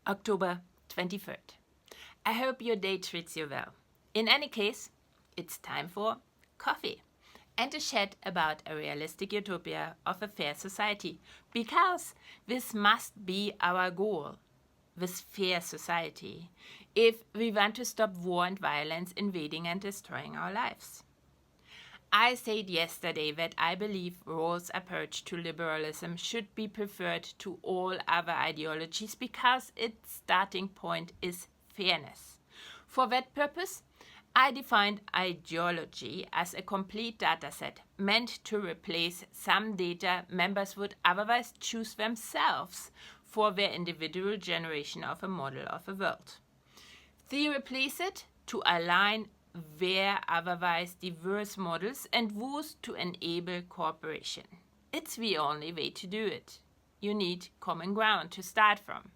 October 23rd. I hope your day treats you well. In any case, it's time for coffee and a chat about a realistic utopia of a fair society, because this must be our goal, this fair society, if we want to stop war and violence invading and destroying our lives. I said yesterday that I believe Rawls' approach to liberalism should be preferred to all other ideologies because its starting point is fairness. For that purpose, I defined ideology as a complete dataset meant to replace some data members would otherwise choose themselves for their individual generation of a model of a world. They replace it to align their otherwise diverse models and those to enable cooperation. It's the only way to do it. You need common ground to start from.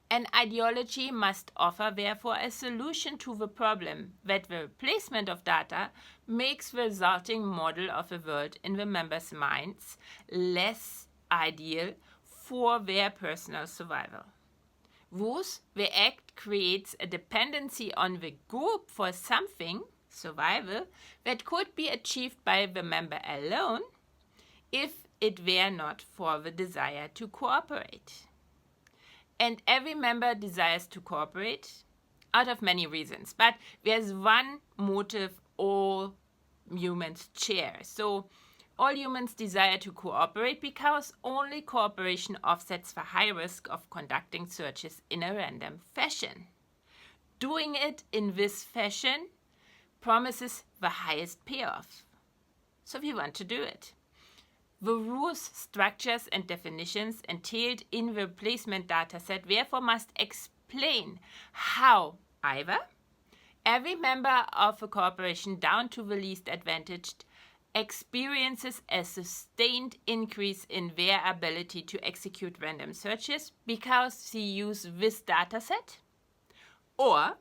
An ideology must offer, therefore, a solution to the problem that the replacement of data makes the resulting model of a world in the members' minds less ideal for their personal survival. Thus, the act creates a dependency on the group for something, survival, that could be achieved by the member alone if it were not for the desire to cooperate. And every member desires to cooperate out of many reasons, but there's one motive all humans share. So all humans desire to cooperate because only cooperation offsets the high risk of conducting searches in a random fashion. Doing it in this fashion promises the highest payoff. So we want to do it. The rules, structures, and definitions entailed in the replacement dataset therefore must explain how either every member of a corporation down to the least advantaged experiences a sustained increase in their ability to execute random searches because they use this dataset, or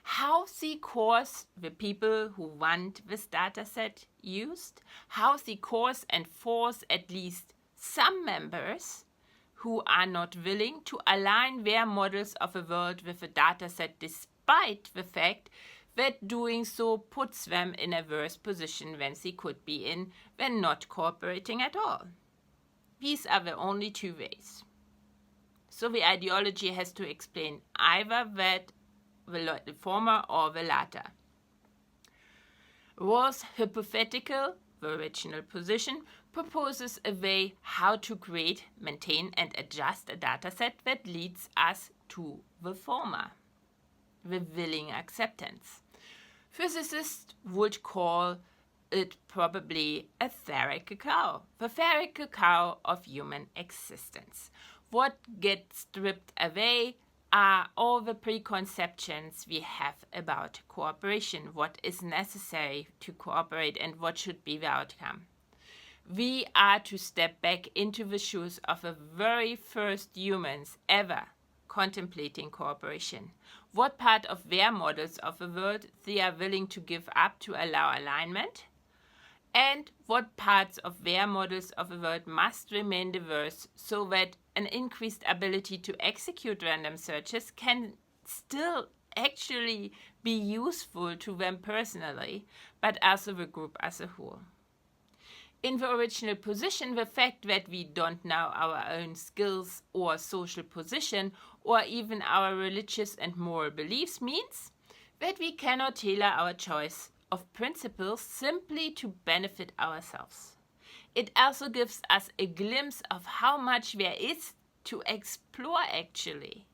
how they cause the people who want this dataset used, how they cause and force at least some members who are not willing to align their models of a world with a dataset despite the fact that doing so puts them in a worse position than they could be in when not cooperating at all. These are the only two ways. So the ideology has to explain either that the former or the latter. Rawls' hypothetical, the original position, proposes a way how to create, maintain, and adjust a dataset that leads us to the former, the willing acceptance. Physicists would call it probably a fairy cacao, the fairy cacao of human existence. What gets stripped away are all the preconceptions we have about cooperation, what is necessary to cooperate, and what should be the outcome. We are to step back into the shoes of the very first humans ever contemplating cooperation. What part of their models of the world they are willing to give up to allow alignment, and what parts of their models of the world must remain diverse so that an increased ability to execute random searches can still actually be useful to them personally, but also the group as a whole. In the original position, the fact that we don't know our own skills or social position or even our religious and moral beliefs means that we cannot tailor our choice of principles simply to benefit ourselves. It also gives us a glimpse of how much there is to explore actually.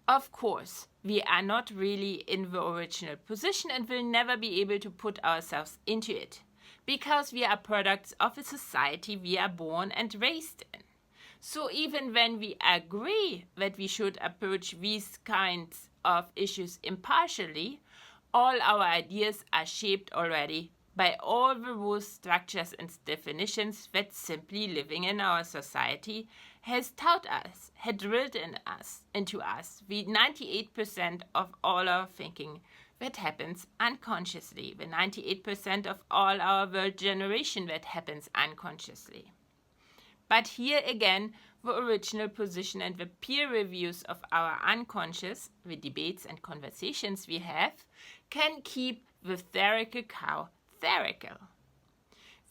Of course, we are not really in the original position and will never be able to put ourselves into it, because we are products of a society we are born and raised in. So even when we agree that we should approach these kinds of issues impartially, all our ideas are shaped already by all the rules, structures, and definitions that simply living in our society has taught us, had drilled into us, the 98% of all our thinking that happens unconsciously, the 98% of all our world generation that happens unconsciously. But here again, the original position and the peer reviews of our unconscious, the debates and conversations we have, can keep the theorical cow theorical.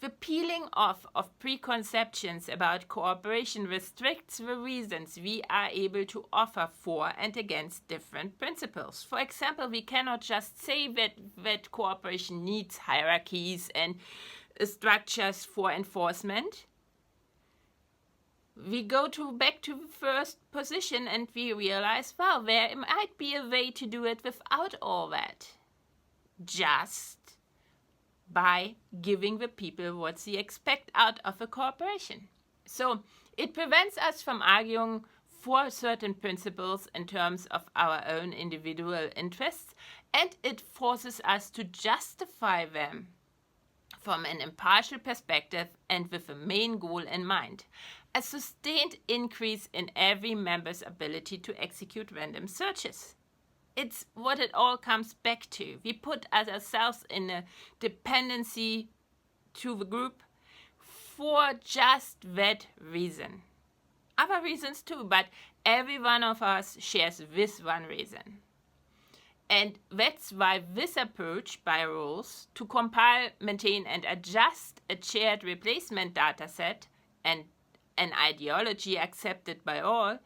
The peeling off of preconceptions about cooperation restricts the reasons we are able to offer for and against different principles. For example, we cannot just say that cooperation needs hierarchies and structures for enforcement. We go back to the first position and we realize, well, there might be a way to do it without all that. Just by giving the people what they expect out of a cooperation. So it prevents us from arguing for certain principles in terms of our own individual interests, and it forces us to justify them from an impartial perspective and with a main goal in mind: a sustained increase in every member's ability to execute random searches. It's what it all comes back to. We put ourselves in a dependency to the group for just that reason. Other reasons too, but every one of us shares this one reason. And that's why this approach by rules to compile, maintain and adjust a shared replacement dataset and an ideology accepted by all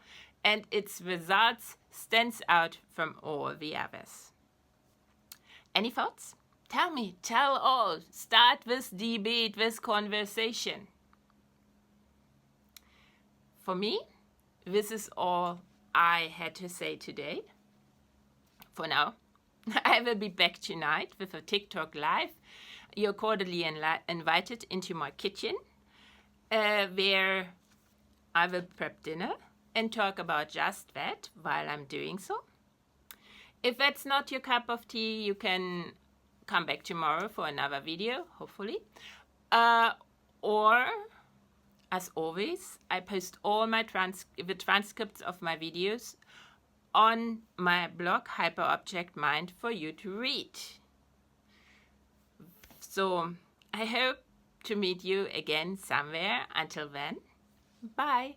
and its results stands out from all the others. Any thoughts? Tell me, tell all. Start this debate, this conversation. For me, this is all I had to say today. For now, I will be back tonight with a TikTok live. You're cordially invited into my kitchen, where I will prep dinner and talk about just that while I'm doing so. If that's not your cup of tea, you can come back tomorrow for another video, hopefully. Or, as always, I post all my the transcripts of my videos on my blog, Hyperobject Mind, for you to read. So, I hope to meet you again somewhere. Until then, bye.